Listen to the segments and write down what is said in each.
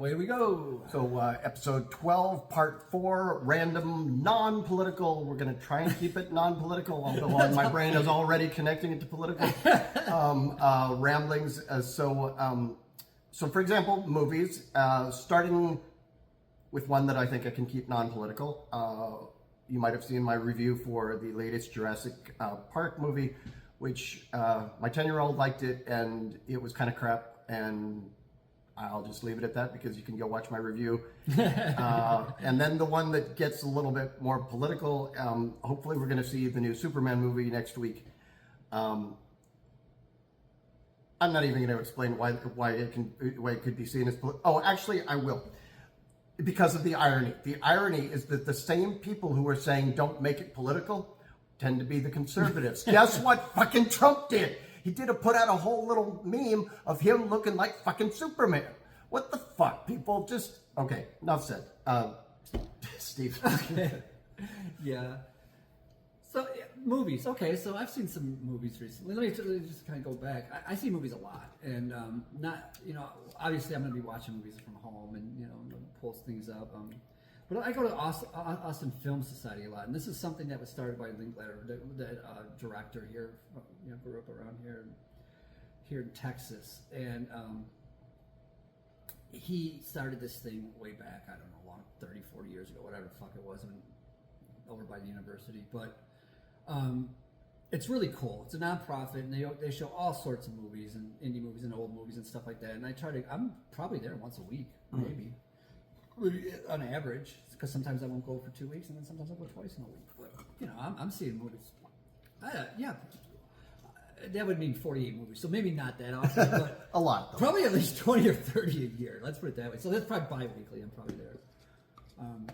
away we go. So episode 12, part 4, random, non-political. We're going to try and keep it non-political, although my brain is already connecting it to political ramblings. So for example, movies, starting with one that I think I can keep non-political. You might have seen my review for the latest Jurassic Park movie, which my 10-year-old liked it, and it was kind of crap, and I'll just leave it at that because you can go watch my review. And then the one that gets a little bit more political, hopefully we're going to see the new Superman movie next week. I'm not even going to explain why it could be seen as political. Oh, actually, I will. Because of the irony. The irony is that the same people who are saying don't make it political tend to be the conservatives. Guess what fucking Trump did? He put out a whole little meme of him looking like fucking Superman. What the fuck? People just... Okay, enough said. Steve. Okay. Yeah. So, movies. Okay, so I've seen some movies recently. Let me just kind of go back. I see movies a lot. And obviously I'm going to be watching movies from home and, post things up. But I go to Austin Film Society a lot, and this is something that was started by Linklater, the director here, grew up around here in Texas, and he started this thing way back, I don't know, 30, 40 years ago, whatever the fuck it was, over by the university, but it's really cool. It's a nonprofit, and they show all sorts of movies, and indie movies, and old movies, and stuff like that, and I'm probably there once a week, maybe. On average, because sometimes I won't go for 2 weeks, and then sometimes I'll go twice in a week. But I'm seeing movies. That would mean 48 movies, so maybe not that often, but a lot. Though. Probably at least 20 or 30 a year. Let's put it that way. So that's probably bi-weekly. I'm probably there.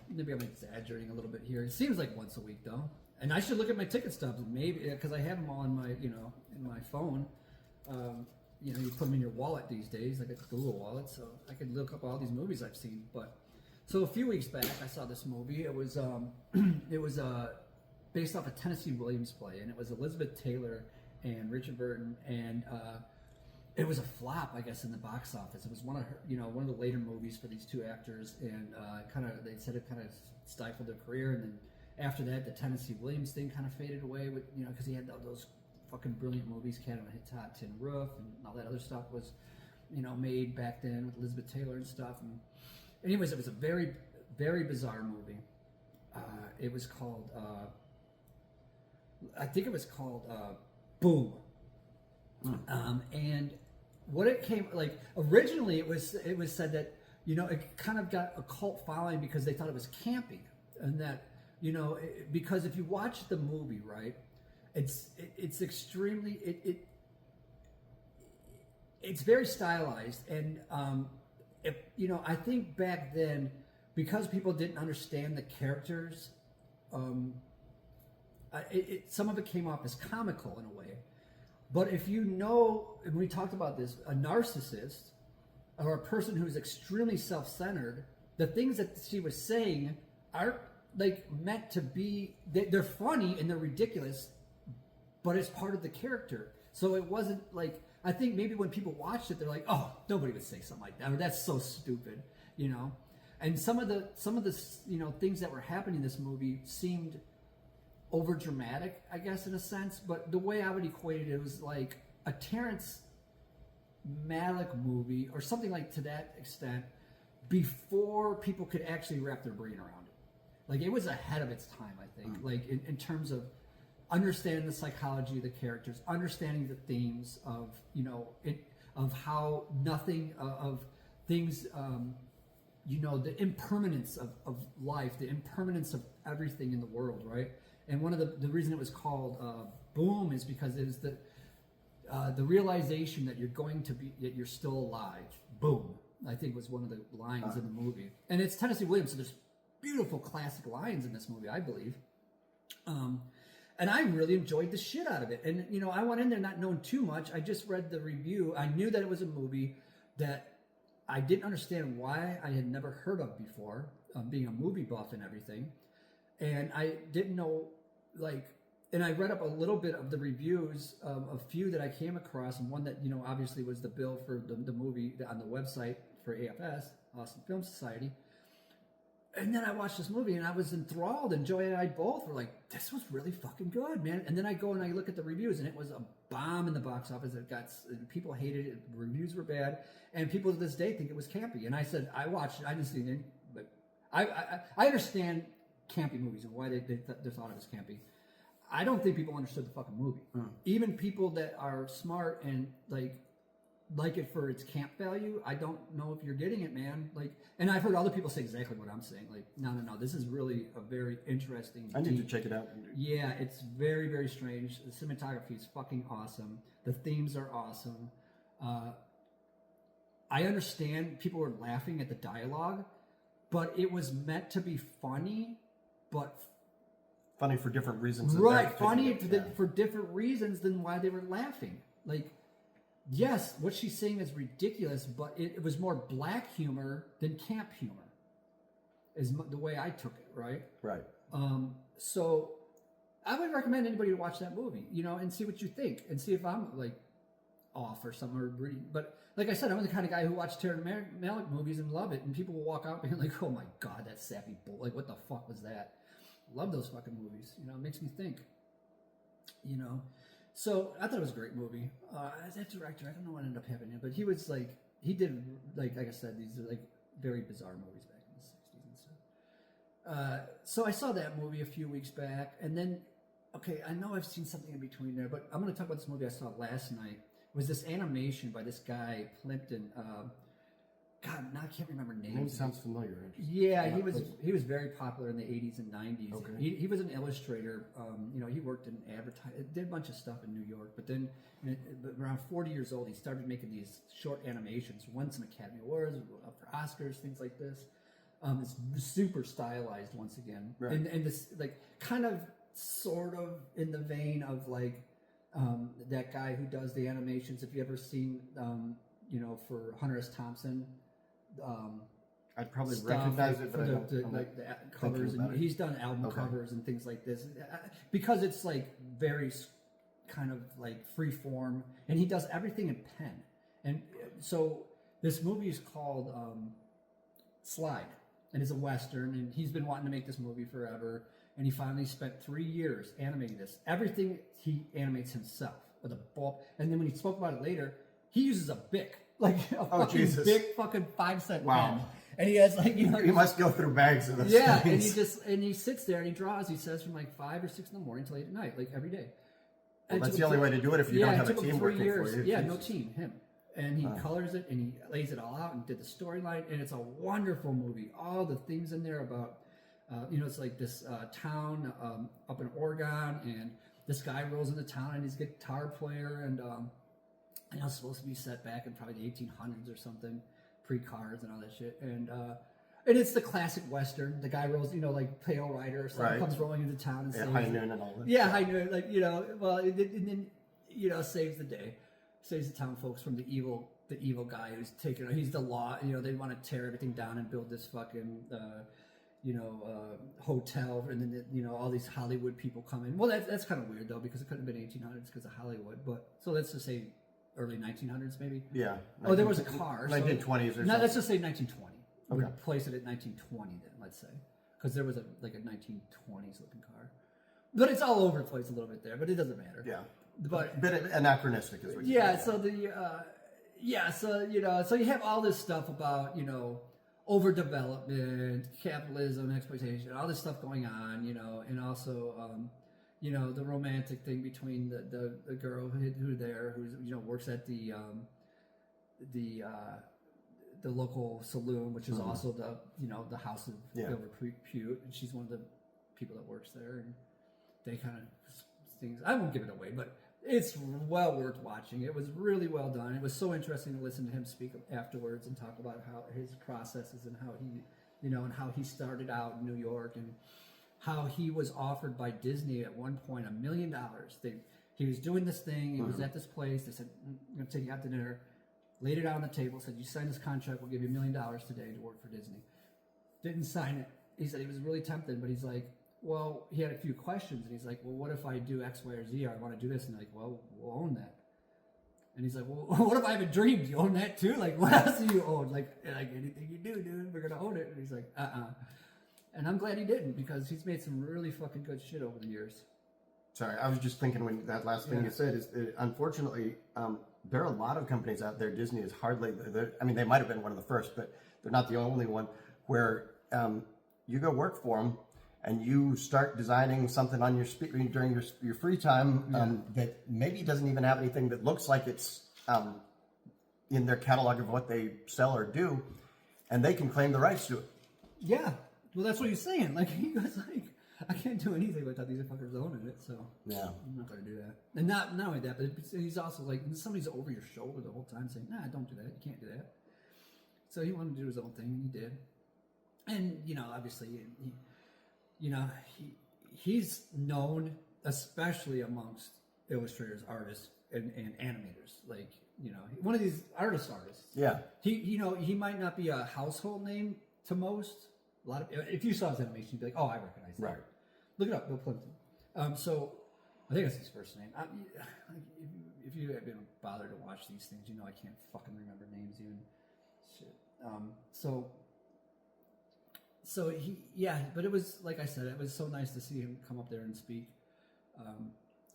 Maybe I'm exaggerating a little bit here. It seems like once a week though, and I should look at my ticket stubs maybe because I have them all in my in my phone. You put them in your wallet these days, like a Google wallet, so I could look up all these movies I've seen. So a few weeks back, I saw this movie. It was based off a Tennessee Williams play, and it was Elizabeth Taylor and Richard Burton, and it was a flop, I guess, in the box office. It was one of the later movies for these two actors, and they said it kind of stifled their career. And then after that, the Tennessee Williams thing kind of faded away, with because he had those fucking brilliant movies, Cat on a Hot Tin Roof, and all that other stuff was made back then with Elizabeth Taylor and stuff. And anyways, it was a very, very bizarre movie. It was called, I think it was called Boom. And what it came, like, originally it was said that, it kind of got a cult following because they thought it was campy. And that, because if you watch the movie, right, it's extremely, it's very stylized. And, I think back then, because people didn't understand the characters, some of it came off as comical in a way. But if and we talked about this, a narcissist or a person who's extremely self-centered, the things that she was saying aren't like meant to be. They're funny and they're ridiculous, but it's part of the character. So it wasn't like. I think maybe when people watched it, they're like, "Oh, nobody would say something like that," or "That's so stupid," And some of the things that were happening in this movie seemed over dramatic, I guess, in a sense. But the way I would equate it was like a Terrence Malick movie or something like to that extent, before people could actually wrap their brain around it. Like it was ahead of its time, I think. Like in terms of understanding the psychology of the characters, understanding the themes of of how nothing of things, the impermanence of life, the impermanence of everything in the world, right? And one of the reason it was called Boom is because it was the realization that that you're still alive. Boom, I think was one of the lines in the movie. And it's Tennessee Williams, so there's beautiful classic lines in this movie, I believe. And I really enjoyed the shit out of it. And, I went in there not knowing too much. I just read the review. I knew that it was a movie that I didn't understand why I had never heard of before, being a movie buff and everything. And I didn't know, and I read up a little bit of the reviews of a few that I came across, and one that, obviously was the bill for the movie on the website for AFS, Austin Film Society. And then I watched this movie and I was enthralled, and Joey and I both were like, this was really fucking good, man. And then I go and I look at the reviews, and it was a bomb in the box office. It got, people hated it, the reviews were bad, and people to this day think it was campy. And I said, I watched it, I didn't see it, but I understand campy movies and why they thought it was campy. I don't think people understood the fucking movie. Even people that are smart and like it for its camp value, I don't know if you're getting it, man. Like, and I've heard other people say exactly what I'm saying. Like, no, this is really a very interesting. I need to check it out. Yeah, it's very, very strange. The cinematography is fucking awesome. The themes are awesome. I understand people were laughing at the dialogue, but it was meant to be funny, but funny for different reasons. Right, funny for different reasons than why they were laughing. Like, yes, what she's saying is ridiculous, but it was more black humor than camp humor, is the way I took it, right? Right. So I would recommend anybody to watch that movie, and see what you think, and see if I'm like off or something, or really. But like I said, I'm the kind of guy who watched Terrence Malick movies and love it, and people will walk out being like, "Oh my god, that sappy bull! Like, what the fuck was that?" Love those fucking movies. It makes me think. So I thought it was a great movie. That director, I don't know what ended up happening, but he was like, he did like I said, these are like very bizarre movies back in the 60s and stuff. So I saw that movie a few weeks back, and then, okay, I know I've seen something in between there, but I'm going to talk about this movie I saw last night. It was this animation by this guy, Plimpton. God, now I can't remember names. Name sounds familiar. Yeah, he was very popular in the 80s and 90s. Okay. He was an illustrator. He worked in advertising, did a bunch of stuff in New York. But then, around 40 years old, he started making these short animations. Won some Academy Awards, up for Oscars, things like this. It's super stylized once again, right. and this like kind of sort of in the vein of like that guy who does the animations. If you ever seen, for Hunter S. Thompson. I'd probably recognize it, but I don't. The covers, and he's done album covers and things like this, because it's like very kind of like free form, and he does everything in pen. And so this movie is called Slide, and it's a Western, and he's been wanting to make this movie forever, and he finally spent 3 years animating this. Everything he animates himself with a ball, and then when he spoke about it later, he uses a Bic. Like a fucking big fucking 5-cent pen. And he has like, he must go through bags of those things. And he sits there and he draws, he says, from like 5 or 6 in the morning till 8 at night, like every day. Well, that's the only way to do it if you don't have a team working for you. Yeah, no team, him. And he colors it and he lays it all out and did the storyline, and it's a wonderful movie. All the things in there about, it's like this town up in Oregon, and this guy rolls into town and he's a guitar player, and it's supposed to be set back in probably the 1800s or something, pre-cars and all that shit. And it's the classic Western. The guy rolls, like Pale Rider or something, comes rolling into town and saves High Noon and all that. Yeah, High Noon, and then, saves the day. Saves the town folks from the evil guy who's taking, he's the law, they want to tear everything down and build this fucking, hotel, and then, all these Hollywood people come in. Well, that's kind of weird, though, because it couldn't have been 1800s because of Hollywood, but, so let's just say early 1900s, maybe? Yeah. Oh, there was a car. 1920s or something. No, let's just say 1920. Okay. We'll place it at 1920 then, let's say. Because there was a 1920s looking car. But it's all over the place a little bit there, but it doesn't matter. Yeah. But bit anachronistic is what you're saying. So you have all this stuff about, overdevelopment, capitalism, exploitation, all this stuff going on, and also, the romantic thing between the girl who works at the local saloon, which is also the house of ill repute, and she's one of the people that works there, and they kind of things. I won't give it away, but it's well worth watching. It was really well done. It was so interesting to listen to him speak afterwards and talk about how his processes and how he, and how he started out in New York, and how he was offered by Disney at one point $1 million. He was doing this thing. He was at this place. They said, "I'm going to take you out to dinner." Laid it out on the table. Said, "You sign this contract. We'll give you $1 million today to work for Disney." Didn't sign it. He said he was really tempted, but he's like, well, he had a few questions, and he's like, well, what if I do X, Y, or Z, or I want to do this? And they're like, well, we'll own that. And he's like, well, what if I have a dream? Do you own that too? Like, what else do you own? Like anything you do, dude. He's like, And I'm glad he didn't, because he's made some really fucking good shit over the years. Sorry, I was just thinking when that last thing you said is, unfortunately, there are a lot of companies out there. Disney is hardly, I mean, they might have been one of the first, but they're not the only one, where you go work for them and you start designing something on your during your free time that maybe doesn't even have anything that looks like it's in their catalog of what they sell or do, and they can claim the rights to it. Yeah. Well, that's what he's saying. Like, he was like, I can't do anything without these fuckers owning it, so Yeah. I'm not going to do that. And not only that, but he's also like, somebody's over your shoulder the whole time saying, nah, don't do that. You can't do that. So he wanted to do his own thing, and he did. And, obviously, he's known, especially amongst illustrators, artists, and animators. Like, one of these artists. Yeah. He might not be a household name to most. A lot of, if you saw his animation, you'd be like, oh, I recognize that. Right. Look it up, Bill Plimpton. So I think that's his first name. If you have been bothered to watch these things, I can't fucking remember names even. Shit. So he, but it was, like I said, it was so nice to see him come up there and speak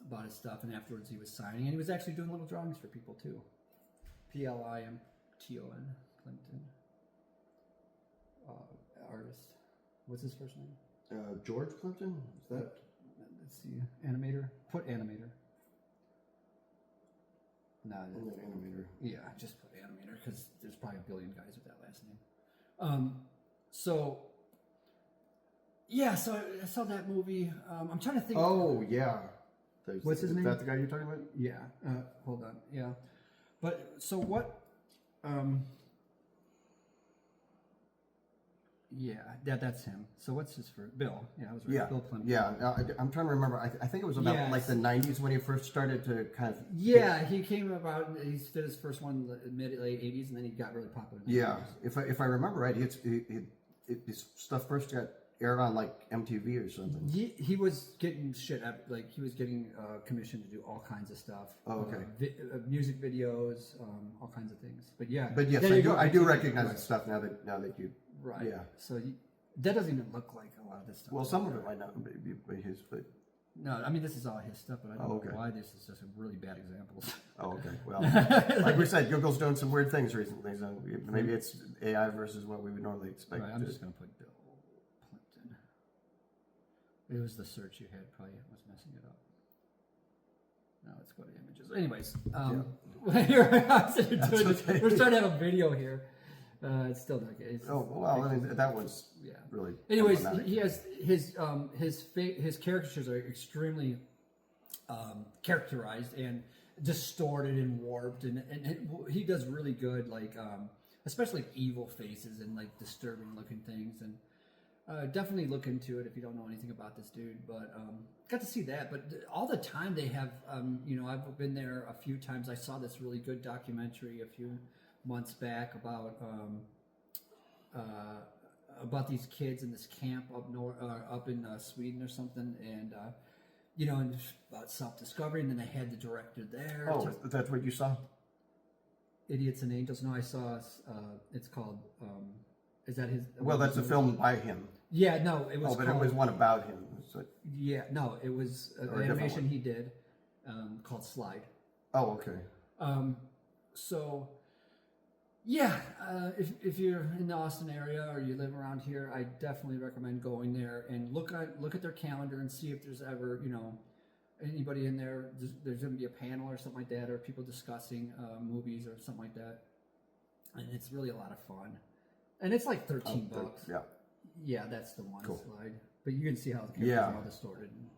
about his stuff, and afterwards he was signing, and he was actually doing little drawings for people too. Plimton, Plimpton, artist. What's his first name? George Plimpton? Is that? Let's see, animator. Put animator. No, animator. Yeah, just put animator, because there's probably a billion guys with that last name. So I saw that movie. I'm trying to think. Oh, yeah. What's his name? Is that the guy you're talking about? Yeah. Hold on. Yeah. But so what? Yeah, that's him. So what's his first? Bill. Yeah, I was right. Yeah. Bill Plimpton. Yeah. I'm trying to remember. I think it was about like the 90s when he first started to kind of. Yeah, he came about. He did his first one in the late 80s, and then he got really popular. Yeah, if I remember right, his stuff first got aired on like MTV or something. He was getting shit at, like, he was getting commissioned to do all kinds of stuff. Oh, okay. Music videos, all kinds of things. But yes, I do recognize the stuff now that you. Right. Yeah. So that doesn't even look like a lot of this stuff. Well, some of it might not be his, but. No, I mean, this is all his stuff, but I don't know why this is just a really bad examples. Oh, okay. Well, like we said, Google's doing some weird things recently, so maybe it's AI versus what we would normally expect. Right, I'm just going to put Bill Plimpton. It was the search you had probably was messing it up. Now let's go to images. Anyways, we're starting to have a video here. It's still not good. I mean, that was really. Anyways, he has his caricatures are extremely characterized and distorted and warped, and he does really good, like especially evil faces and like disturbing looking things, and definitely look into it if you don't know anything about this dude. But got to see that, but all the time they have I've been there a few times. I saw this really good documentary a few months back about these kids in this camp up in Sweden or something, and and about self-discovery, and then they had the director there. Oh, that's what you saw? Idiots and Angels. No, I saw. It's called. Is that his? Well, that's a film by him. Yeah, no, it was. Oh, but it was one about him. So. Yeah, no, it was an animation he did called Slide. Oh, okay. So. Yeah, if you're in the Austin area or you live around here, I definitely recommend going there and look at their calendar and see if there's ever anybody in there. There's going to be a panel or something like that, or people discussing movies or something like that, and it's really a lot of fun. And it's like $13. Yeah, that's the one slide. But you can see how the characters are all distorted. And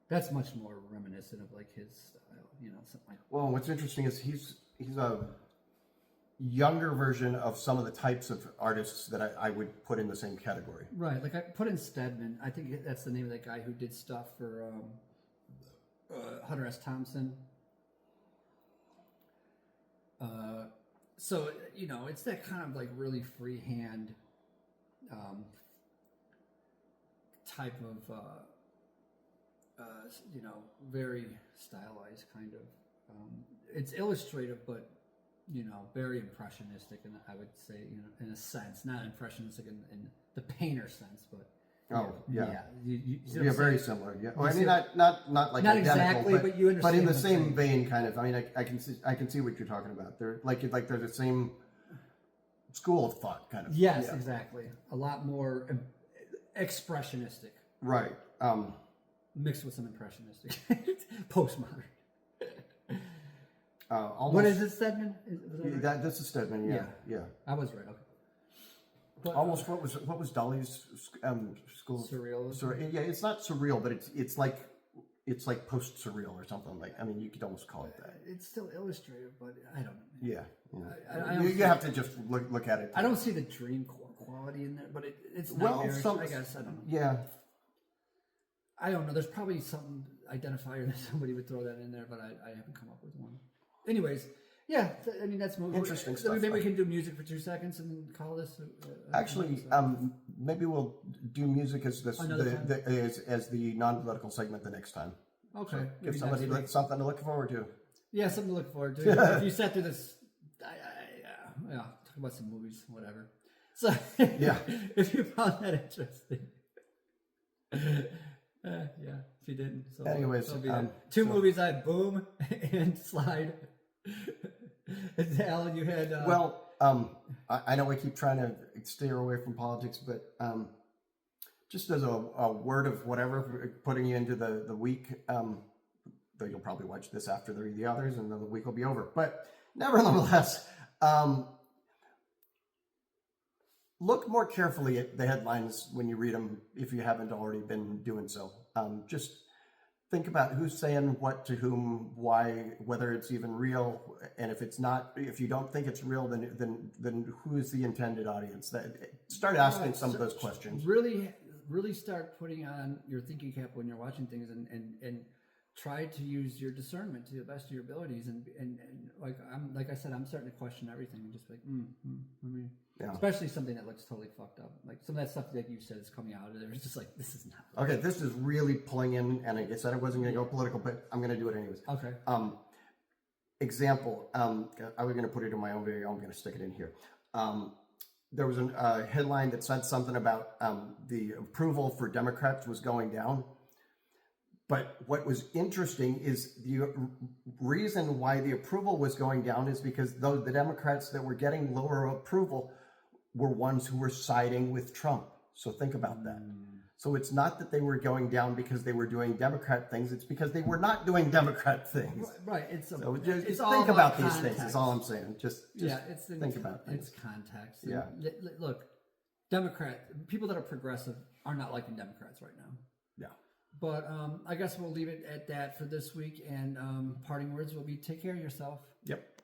that's much more reminiscent of like his style, something like that. Well, what's interesting is he's a younger version of some of the types of artists that I would put in the same category. Right, like I put in Stedman. I think that's the name of that guy who did stuff for Hunter S. Thompson. So it's that kind of like really freehand type of very stylized kind of. It's illustrative, but very impressionistic, and I would say, in a sense, not impressionistic in the painter sense, but you see what I'm very saying? similar. Yeah, well, I mean, not like Not identical, exactly, but you understand but in the what I'm same saying. vein, kind of. I mean, I can see what you're talking about. They're like they're the same school of thought, kind of. Yes, Yeah. exactly. A lot more expressionistic, Right. mixed with some impressionistic, postmodern. Almost, What is it, Stedman? Was that right? This is Stedman. Yeah. I was right. Okay. But, Almost. What was Dolly's school? Surrealism? Yeah, it's not surreal, but it's like post surreal or something like. I mean, you could almost call it that. It's still illustrative, but I don't know. Yeah. I You have to just look at it. I don't see the dream quality in there, but it's Well, nightmarish, I guess. I don't know. Yeah. I don't know. There's probably some identifier that somebody would throw that in there, but I haven't come up with one. Anyways, yeah. I mean, that's Interesting so stuff. maybe we can do music for 2 seconds and call this. Actually, maybe we'll do music as as the non-political segment the next time. Okay. Give maybe somebody next week. something to look forward to. Yeah, something to look forward to. If you sat through this, talk about some movies, whatever. So, Yeah. if you found that interesting, yeah. If you didn't, so Anyways, so be that. Two movies I boom and slide. Alan, you had I know we keep trying to steer away from politics, but just as a word of whatever, putting you into the week. Though you'll probably watch this after the others, and then the week will be over. But nevertheless, look more carefully at the headlines when you read them, if you haven't already been doing so. Just think about who's saying what to whom, why, whether it's even real, and if it's not, if you don't think it's real, then who's the intended audience? Start asking some of those questions. Really start putting on your thinking cap when you're watching things, and try to use your discernment to the best of your abilities, and like I said, I'm starting to question everything and just like, especially something that looks totally fucked up, like some of that stuff that you said is coming out of there. It's just like, this is not okay. This is really pulling in, and I said I wasn't going to go political, but I'm going to do it anyways. Okay. Example. I was going to put it in my own video. I'm going to stick it in here. There was a headline that said something about the approval for Democrats was going down. But what was interesting is the reason why the approval was going down is because the Democrats that were getting lower approval were ones who were siding with Trump. So think about that. So it's not that they were going down because they were doing Democrat things. It's because they were not doing Democrat things. Right. So just it's all think about context. these things. Is all I'm saying. Just think about it's things. context. Yeah. Look, people that are progressive are not liking Democrats right now. Yeah. But I guess we'll leave it at that for this week. And parting words will be: take care of yourself. Yep.